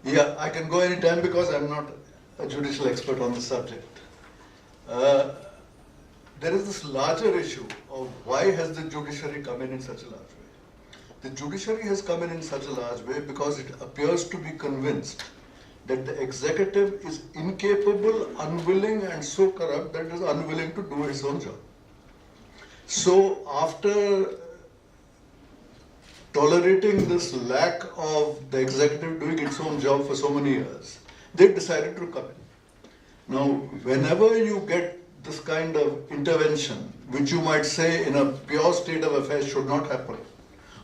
Yeah, I can go anytime because I'm not a judicial expert on the subject. There is this larger issue of why has the judiciary come in such a large way. The judiciary has come in such a large way because it appears to be convinced that the executive is incapable, unwilling, and so corrupt that it is unwilling to do its own job. So after tolerating this lack of the executive doing its own job for so many years, they decided to come in. Now, whenever you get this kind of intervention, which you might say in a pure state of affairs should not happen,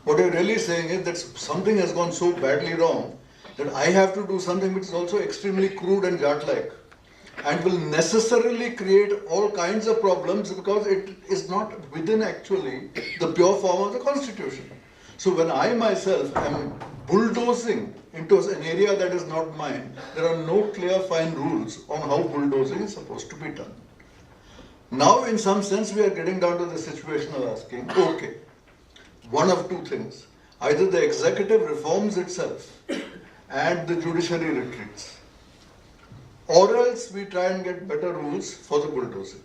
what you're really saying is that something has gone so badly wrong that I have to do something which is also extremely crude and jat-like and will necessarily create all kinds of problems because it is not within actually the pure form of the Constitution. So when I myself am bulldozing into an area that is not mine, there are no clear fine rules on how bulldozing is supposed to be done. Now in some sense we are getting down to the situation of asking, okay, one of two things. Either the executive reforms itself and the judiciary retreats, or else we try and get better rules for the bulldozing.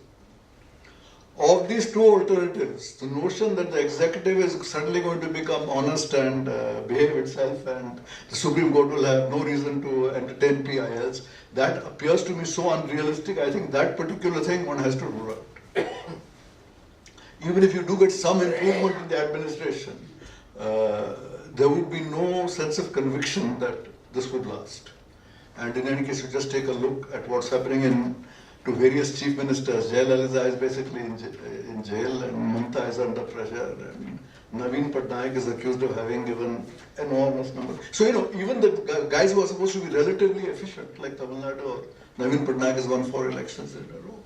Of these two alternatives, the notion that the executive is suddenly going to become honest and behave itself and the Supreme Court will have no reason to entertain PILs, that appears to me so unrealistic. I think that particular thing one has to rule out. Even if you do get some improvement in the administration, there would be no sense of conviction that this would last. And in any case, you just take a look at what's happening to various chief ministers. Jayalalitha is basically in jail and Mamta is under pressure and Naveen Patnaik is accused of having given enormous numbers. So, even the guys who are supposed to be relatively efficient, like Tamil Nadu or Naveen Patnaik has won 4 elections in a row.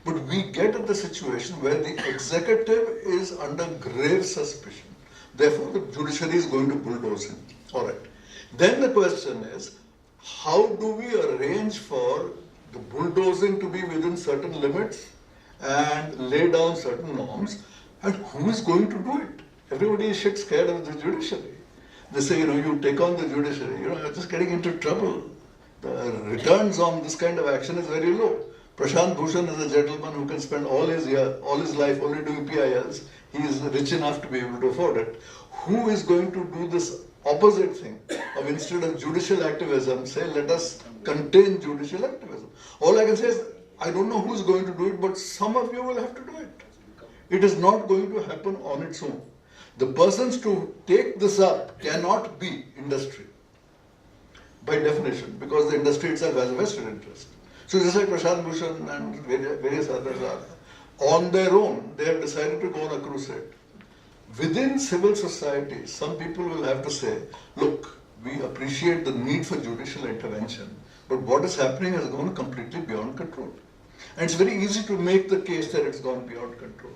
But we get at the situation where the executive is under grave suspicion. Therefore, the judiciary is going to bulldoze him. All right. Then the question is, how do we arrange for the bulldozing to be within certain limits and lay down certain norms, and who is going to do it? Everybody is shit scared of the judiciary. They say, you take on the judiciary, you're just getting into trouble. The returns on this kind of action is very low. Prashant Bhushan is a gentleman who can spend all his life only doing PILs. He is rich enough to be able to afford it. Who is going to do this opposite thing of instead of judicial activism, say let us contain judicial activism? All I can say is, I don't know who is going to do it, but some of you will have to do it. It is not going to happen on its own. The persons to take this up cannot be industry, by definition, because the industry itself has a vested interest. So just like Prashant Bhushan and various others are, on their own, they have decided to go on a crusade. Within civil society, some people will have to say, look, we appreciate the need for judicial intervention, but what is happening has gone completely beyond control. And it's very easy to make the case that it's gone beyond control.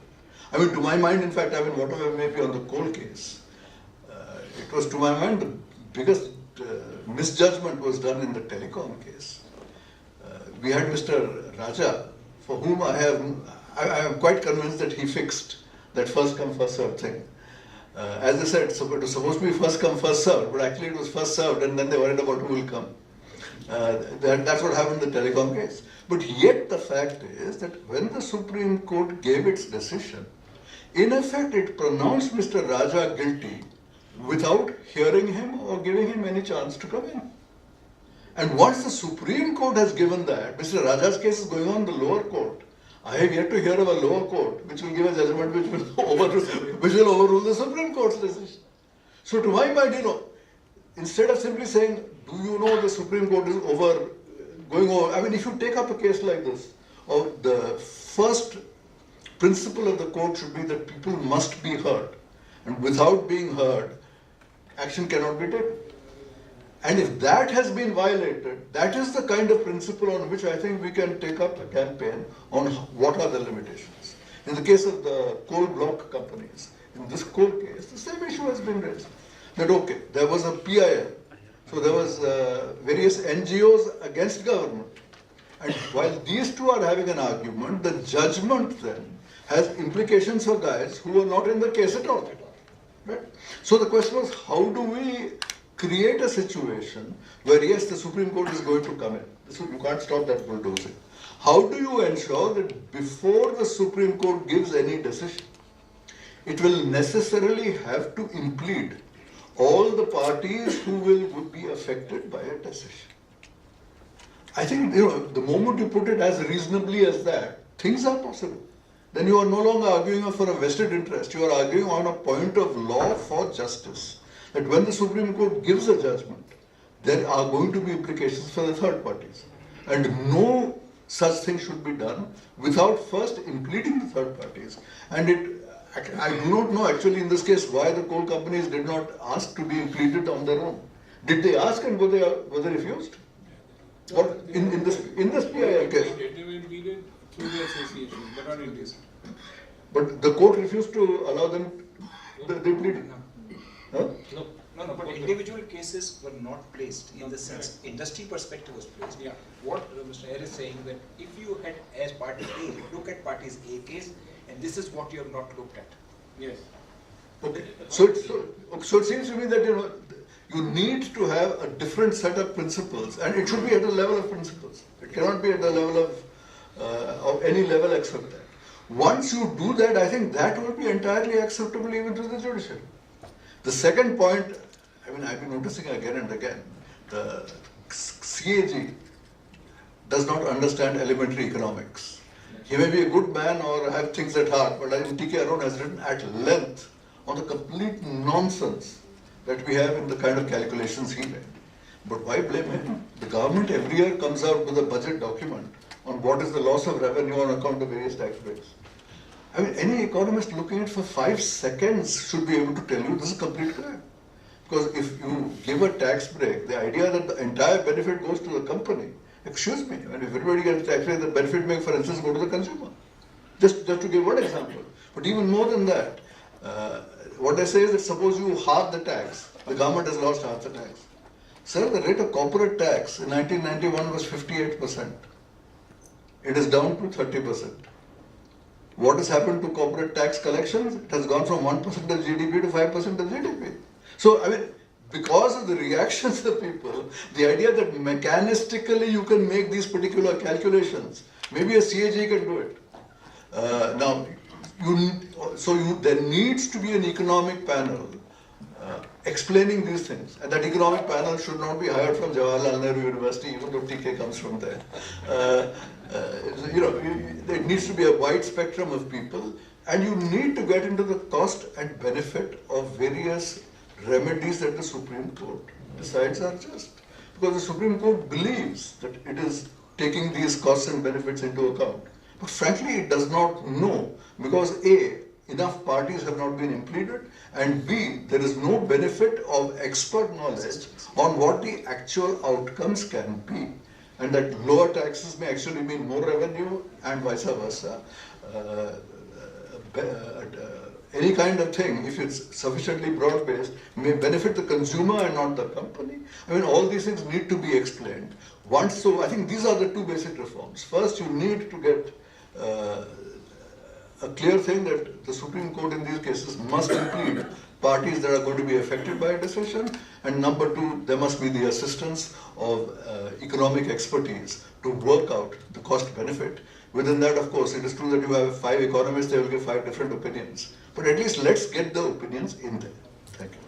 I mean, to my mind, in fact, whatever may be on the coal case, it was to my mind the biggest misjudgment was done in the telecom case. We had Mr. Raja, for whom I am quite convinced that he fixed that first come, first served thing. As I said, it was supposed to be first come, first served, but actually it was first served and then they worried about who will come. That's what happened in the telecom case. But yet the fact is that when the Supreme Court gave its decision, in effect it pronounced Mr. Raja guilty without hearing him or giving him any chance to come in. And once the Supreme Court has given that, Mr. Raja's case is going on in the lower court. I have yet to hear of a lower court which will give a judgment which will overrule the Supreme Court's decision. So to my mind, instead of simply saying, do you know the Supreme Court is going over, I mean, if you take up a case like this, the first principle of the court should be that people must be heard. And without being heard, action cannot be taken. And if that has been violated, that is the kind of principle on which I think we can take up a campaign on what are the limitations. In the case of the coal block companies, in this coal case, the same issue has been raised. That okay, there was a PIL, so there was various NGOs against government. And while these two are having an argument, the judgment then has implications for guys who are not in the case at all. Right? So the question was, how do we create a situation where yes, the Supreme Court is going to come in. You can't stop that bulldozing. How do you ensure that before the Supreme Court gives any decision, it will necessarily have to implead all the parties who would be affected by a decision? I think, the moment you put it as reasonably as that, things are possible. Then you are no longer arguing for a vested interest. You are arguing on a point of law for justice. That when the Supreme Court gives a judgment, there are going to be implications for the third parties. And no such thing should be done without first impleading the third parties. And I do not know actually in this case why the coal companies did not ask to be impleaded on their own. Did they ask and were they refused? What in this PIL case? They were impleaded through the association, but not in this. But the court refused to allow them. They pleaded. Huh? No, but individual cases were not placed in the sense industry perspective was placed. Yeah. What Mr. Ayer is saying that if you had as party A, look at parties A case, and this is what you have not looked at. Yes. Okay. So it seems to me that you need to have a different set of principles, and it should be at a level of principles. It cannot be at the level of any level except that. Once you do that, I think that will be entirely acceptable even to the judiciary. The second point, I've been noticing again and again, the CAG does not understand elementary economics. He may be a good man or have things at heart, but I think T.K. Arun has written at length on the complete nonsense that we have in the kind of calculations he made. But why blame him? The government every year comes out with a budget document on what is the loss of revenue on account of various tax breaks. Any economist looking at it for 5 seconds should be able to tell you this is complete crap. Because if you give a tax break, the idea that the entire benefit goes to the company, excuse me, if everybody gets a tax break, the benefit may, for instance, go to the consumer. Just to give one example. But even more than that, what I say is that suppose you halve the tax, the government has lost half the tax. Sir, the rate of corporate tax in 1991 was 58%. It is down to 30%. What has happened to corporate tax collections? It has gone from 1% of GDP to 5% of GDP. So, because of the reactions of people, the idea that mechanistically you can make these particular calculations, maybe a CAG can do it. There needs to be an economic panel explaining these things. And that economic panel should not be hired from Jawaharlal Nehru University, even though TK comes from there. There needs to be a wide spectrum of people, and you need to get into the cost and benefit of various remedies that the Supreme Court decides are just. Because the Supreme Court believes that it is taking these costs and benefits into account. But frankly, it does not know, because A, enough parties have not been impleaded, and B, there is no benefit of expert knowledge on what the actual outcomes can be. And that lower taxes may actually mean more revenue and vice versa. Any kind of thing, if it's sufficiently broad-based, may benefit the consumer and not the company. All these things need to be explained. So I think these are the two basic reforms. First, you need to get a clear thing that the Supreme Court in these cases must implead parties that are going to be affected by a decision, and number two, there must be the assistance of economic expertise to work out the cost benefit. Within that, of course, it is true that you have 5 economists, they will give 5 different opinions. But at least let's get the opinions in there. Thank you.